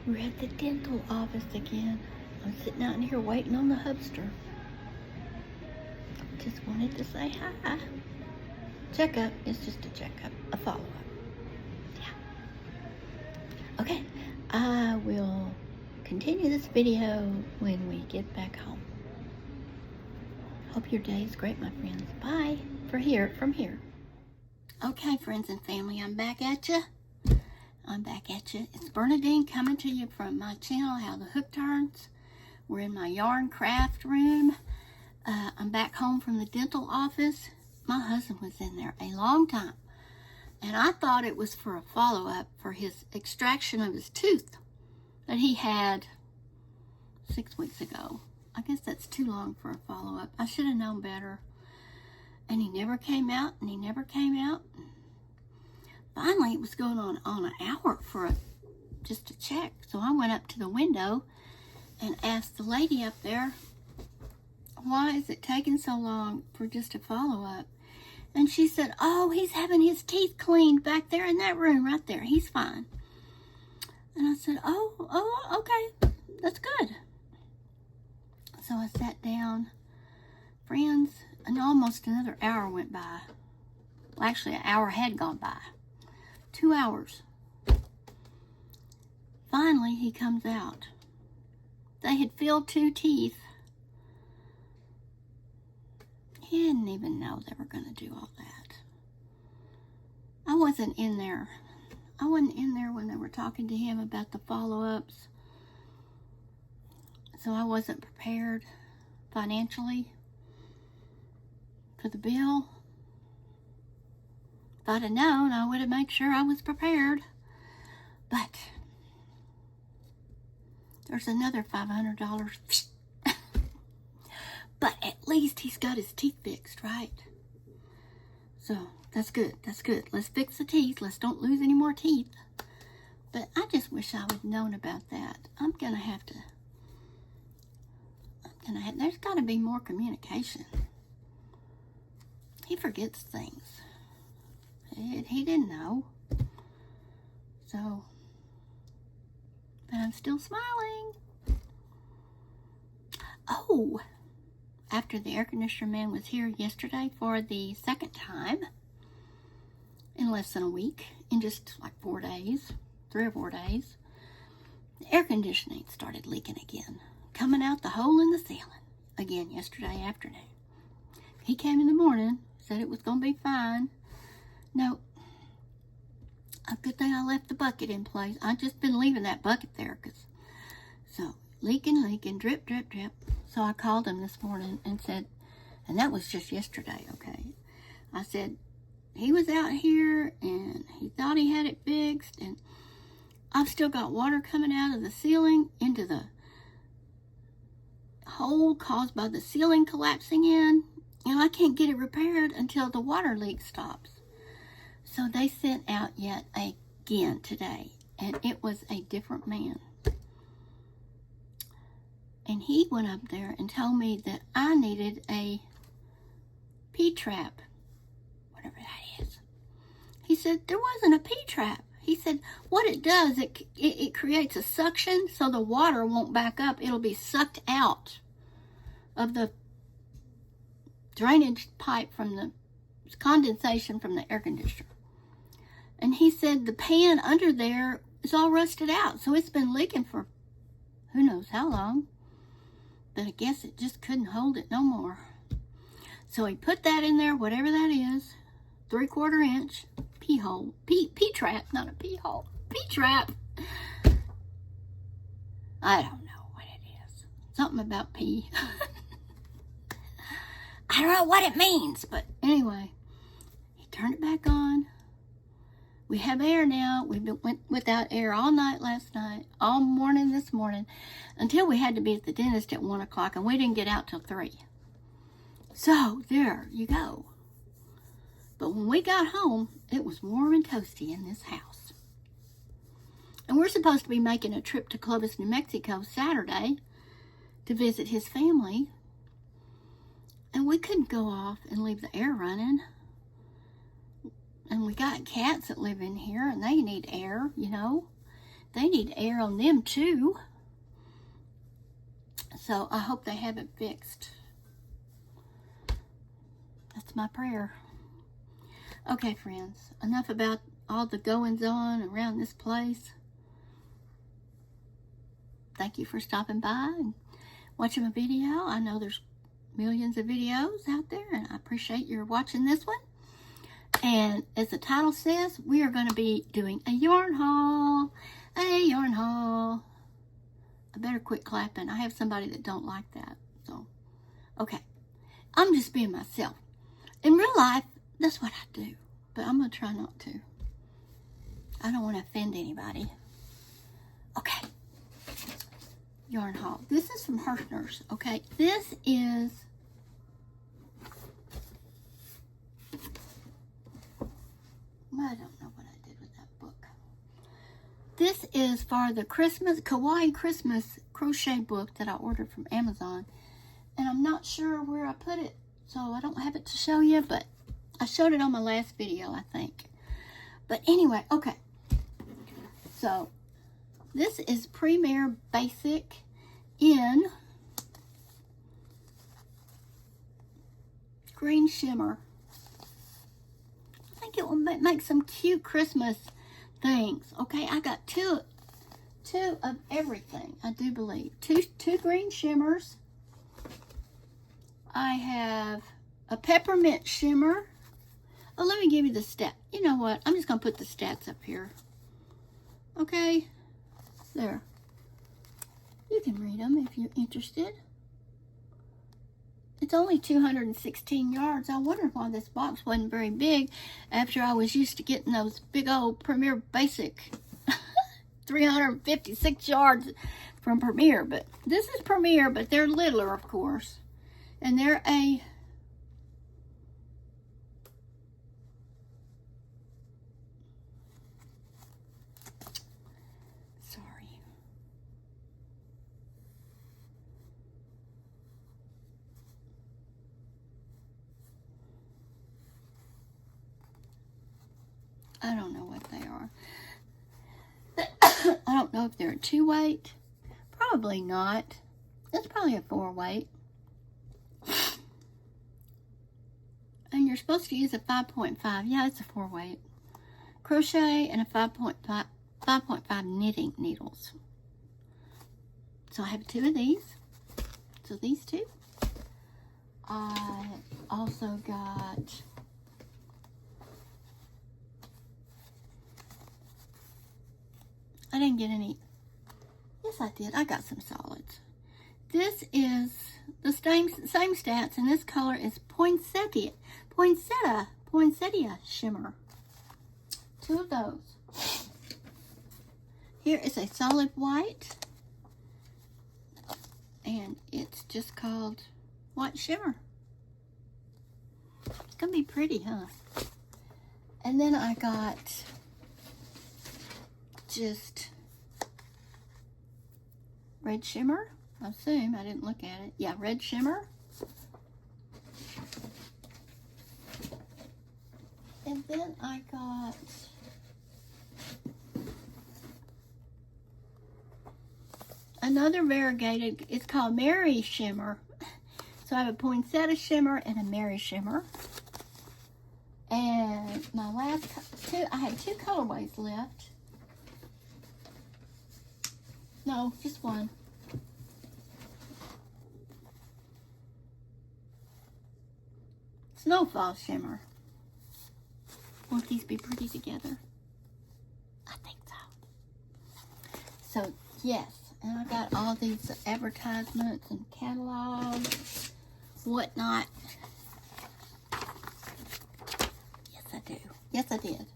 We're at the dental office again. I'm sitting out in here waiting on the hubster. Just wanted to say hi. Checkup. It's just a checkup, a follow-up. Yeah. Okay. I will continue this video when we get back home. Hope your day is great, my friends. Bye. From here. Okay, friends and family, I'm back at you. It's Bernadine coming to you from my channel, How the Hook Turns. We're in my yarn craft room. I'm back home from the dental office. My husband was in there a long time, and I thought it was for a follow-up for his extraction of his tooth that he had 6 weeks ago. I guess that's too long for a follow-up. I should have known better. And he never came out, and he never came out. Finally, it was going on an hour for just to check. So I went up to the window and asked the lady up there, why is it taking so long for just a follow-up? And she said, oh, he's having his teeth cleaned back there in that room right there. He's fine. And I said, oh, okay, that's good. So I sat down. Friends, and almost another hour went by. Well, actually, an hour had gone by. 2 hours. Finally, he comes out. They had filled 2 teeth. He didn't even know they were going to do all that. I wasn't in there. I wasn't in there when they were talking to him about the follow-ups. So I wasn't prepared financially for the bill. If I'd have known, I would have made sure I was prepared. But there's another $500. But at least he's got his teeth fixed, right? So that's good. That's good. Let's fix the teeth. Let's don't lose any more teeth. But I just wish I would have known about that. There's got to be more communication. He forgets things. He didn't know. So, but I'm still smiling. Oh, after the air conditioner man was here yesterday for the second time in less than a week, in just like 4 days, 3 or 4 days, the air conditioning started leaking again, coming out the hole in the ceiling again yesterday afternoon. He came in the morning, said it was going to be fine. No, a good thing I left the bucket in place. I've just been leaving that bucket there. So, leaking, drip, drip, drip. So I called him this morning and said, and that was just yesterday, okay? I said, he was out here and he thought he had it fixed, and I've still got water coming out of the ceiling into the hole caused by the ceiling collapsing in, and I can't get it repaired until the water leak stops. So they sent out yet again today, and it was a different man. And he went up there and told me that I needed a P-trap, whatever that is. He said there wasn't a P-trap. He said what it does, it creates a suction so the water won't back up. It'll be sucked out of the drainage pipe from the condensation from the air conditioner. And he said the pan under there is all rusted out, so it's been leaking for who knows how long. But I guess it just couldn't hold it no more. So he put that in there, whatever that is, 3/4 inch P-hole, P-trap, not a P-hole, P-trap. I don't know what it is. Something about P. I don't know what it means, but anyway, he turned it back on. We have air now. We went without air all night last night, all morning this morning, until we had to be at the dentist at 1 o'clock, and we didn't get out till 3. So, there you go. But when we got home, it was warm and toasty in this house. And we're supposed to be making a trip to Clovis, New Mexico Saturday to visit his family. And we couldn't go off and leave the air running. And we got cats that live in here, and they need air, you know. they need air on them too. So I hope they have it fixed. That's my prayer. Okay, friends, enough about all the goings on around this place. Thank you for stopping by and watching my video. I know there's millions of videos out there, and I appreciate your watching this one. And as the title says, we are going to be doing a yarn haul. A yarn haul. I better quit clapping. I have somebody that don't like that. So, okay. I'm just being myself. In real life, that's what I do. But I'm going to try not to. I don't want to offend anybody. Okay. Yarn haul. This is from Herrschner's. Okay. This is... I don't know what I did with that book. This is for the Kawaii Christmas crochet book that I ordered from Amazon. And I'm not sure where I put it, so I don't have it to show you, but I showed it on my last video, I think. But anyway, okay. So, this is Premier Basic in green shimmer. I think it will make some cute Christmas things. Okay, I got two of everything, I do believe. Two green shimmers. I have a peppermint shimmer. Oh, let me give you the stat. You know what? I'm just going to put the stats up here. Okay? There. You can read them if you're interested. It's only 216 yards. I wondered why this box wasn't very big after I was used to getting those big old Premier Basic 356 yards from Premier. But this is Premier, but they're littler, of course. And they're a... Sorry. I don't know what they are. I don't know if they're a 2-weight. Probably not. It's probably a 4-weight. And you're supposed to use a 5.5. Yeah, it's a 4-weight. Crochet and a 5.5 knitting needles. So I have 2 of these. So these 2. I also got... I didn't get any. Yes, I did. I got some solids. This is the same stats, and this color is poinsettia shimmer. 2 of those. Here is a solid white, and it's just called white shimmer. It's gonna be pretty, huh? And then I got just red shimmer. I assume, I didn't look at it. Yeah, red shimmer. And then I got another variegated, it's called Mary Shimmer. So I have a poinsettia shimmer and a Mary shimmer. And my last 2, I had 2 colorways left. No, just one. Snowfall shimmer. Won't these be pretty together? I think so. So, yes. And I got all these advertisements and catalogs, whatnot. Yes, I do. Yes, I did.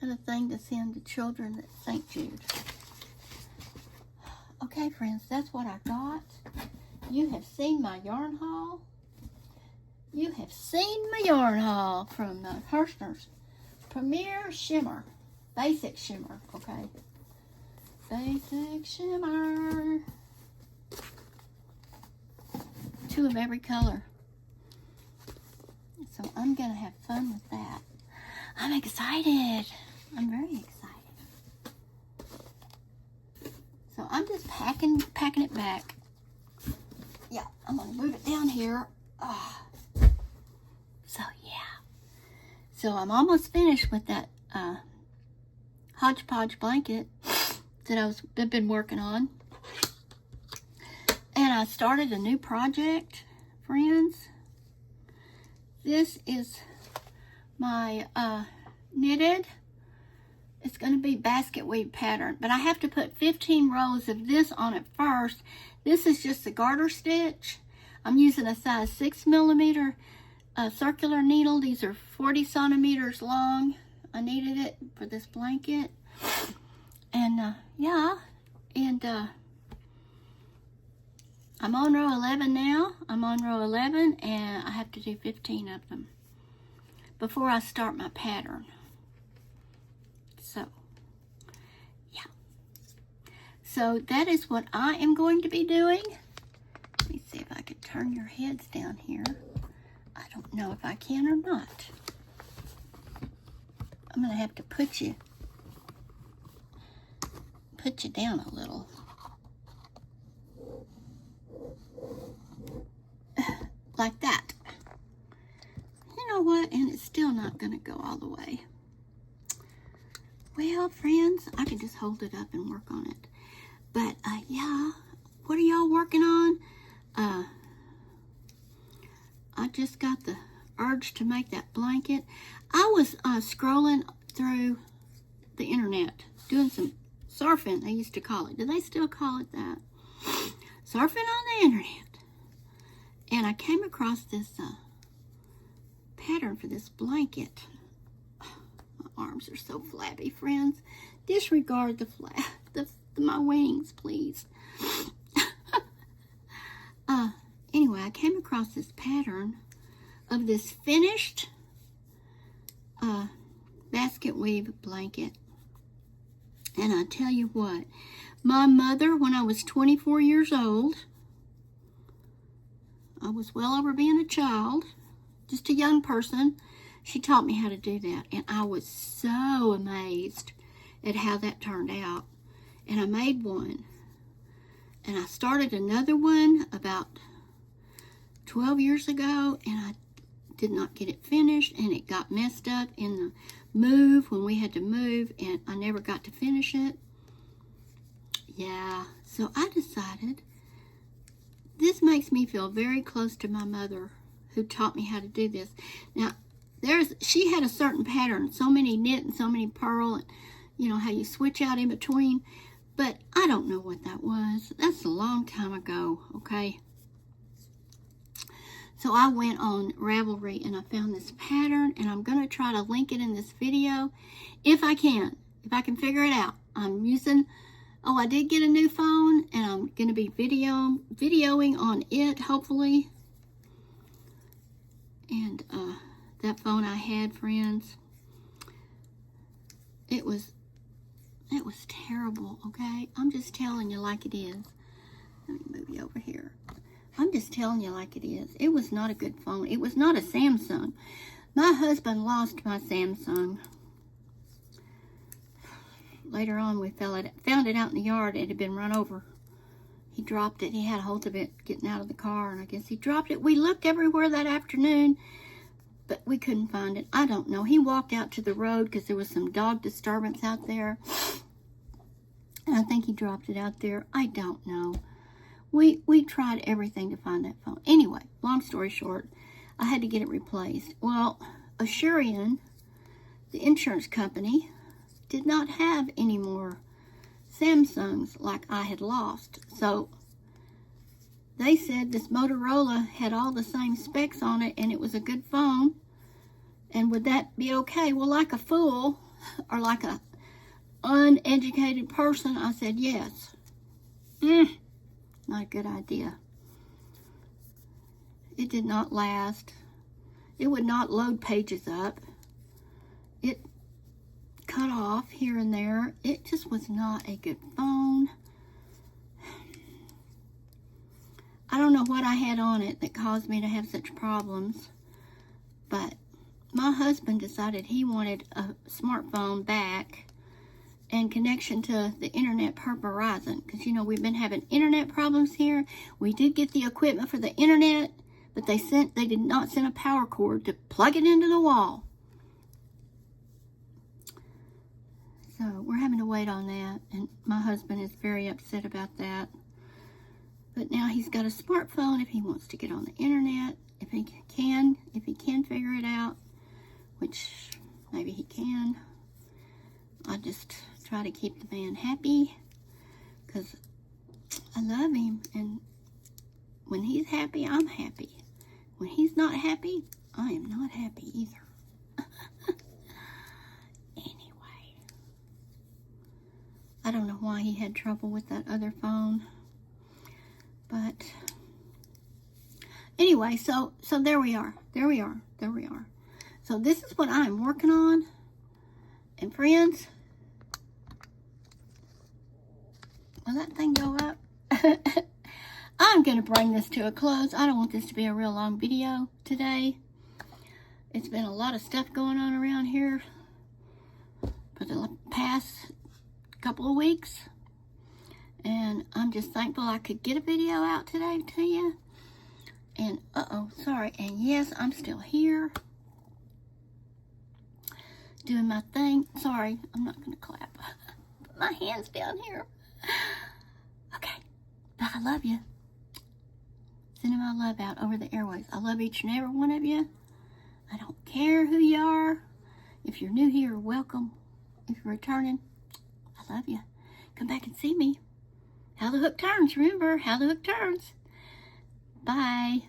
And a thing to send to children at St. Jude. Okay, friends, that's what I got. You have seen my yarn haul. You have seen my yarn haul from Herrschner's Premier Shimmer. Basic Shimmer, okay? Basic Shimmer. 2 of every color. So I'm going to have fun with that. I'm excited. I'm very excited. So I'm just packing it back. Yeah, I'm going to move it down here. So yeah. So I'm almost finished with that hodgepodge blanket that I've been working on. And I started a new project, friends. This is my knitted. It's going to be basket weave pattern, but I have to put 15 rows of this on it first. This is just a garter stitch. I'm using a size 6mm circular needle. These are 40 centimeters long. I needed it for this blanket. And yeah, and I'm on row 11 now. I'm on row 11, and I have to do 15 of them before I start my pattern. So, yeah. So that is what I am going to be doing. Let me see if I can turn your heads down here. I don't know if I can or not. I'm going to have to put you down a little. Like that. You know what? And it's still not going to go all the way. Well, friends, I can just hold it up and work on it. But, yeah, what are y'all working on? I just got the urge to make that blanket. I was scrolling through the internet, doing some surfing, they used to call it. Do they still call it that? Surfing on the internet. And I came across this pattern for this blanket. My arms are so flabby, friends. Disregard my wings, please. Anyway, I came across this pattern of this finished basket weave blanket. And I tell you what, my mother, when I was 24 years old, I was well over being a child, just a young person, she taught me how to do that. And I was so amazed at how that turned out. And I made one. And I started another one about 12 years ago, and I did not get it finished, and it got messed up in the move when we had to move, and I never got to finish it. Yeah, so I decided this makes me feel very close to my mother who taught me how to do this. Now, she had a certain pattern, so many knit and so many purl, and you know how you switch out in between, but I don't know what that was. That's a long time ago, okay? So I went on Ravelry and I found this pattern, and I'm going to try to link it in this video if I can figure it out. I'm using, I did get a new phone, and I'm going to be videoing on it, hopefully. And that phone I had, friends, it was terrible, okay? I'm just telling you like it is. Let me move you over here. I'm just telling you like it is. It was not a good phone. It was not a Samsung. My husband lost my Samsung. Later on, we found it out in the yard. It had been run over. He dropped it. He had a hold of it getting out of the car, and I guess he dropped it. We looked everywhere that afternoon, but we couldn't find it. I don't know. He walked out to the road because there was some dog disturbance out there. And I think he dropped it out there. I don't know. We tried everything to find that phone. Anyway, long story short, I had to get it replaced. Well, Asurion, the insurance company, did not have any more Samsungs like I had lost. So they said this Motorola had all the same specs on it and it was a good phone. And would that be okay? Well, like a fool or like a uneducated person, I said yes. Not a good idea. It did not last. It would not load pages up. It cut off here and there. It just was not a good phone. I don't know what I had on it that caused me to have such problems. But my husband decided he wanted a smartphone back and connection to the internet per Verizon. Because, you know, we've been having internet problems here. We did get the equipment for the internet, but they did not send a power cord to plug it into the wall. So we're having to wait on that, and my husband is very upset about that. But now he's got a smartphone if he wants to get on the internet, if he can figure it out, which maybe he can. I just try to keep the man happy because I love him, and when he's happy, I'm happy. When he's not happy, I am not happy either. Anyway, I don't know why he had trouble with that other phone, but anyway, so there we are. So this is what I'm working on, and friends, will that thing go up? I'm going to bring this to a close. I don't want this to be a real long video today. It's been a lot of stuff going on around here for the past couple of weeks. And I'm just thankful I could get a video out today to you. And, sorry. And yes, I'm still here doing my thing. Sorry, I'm not going to clap. Put my hands down here. Okay, but I love you. Sending my love out over the airways. I love each and every one of you. I don't care who you are. If you're new here, welcome. If you're returning, I love you. Come back and see me. How the hook turns. Remember, how the hook turns. Bye.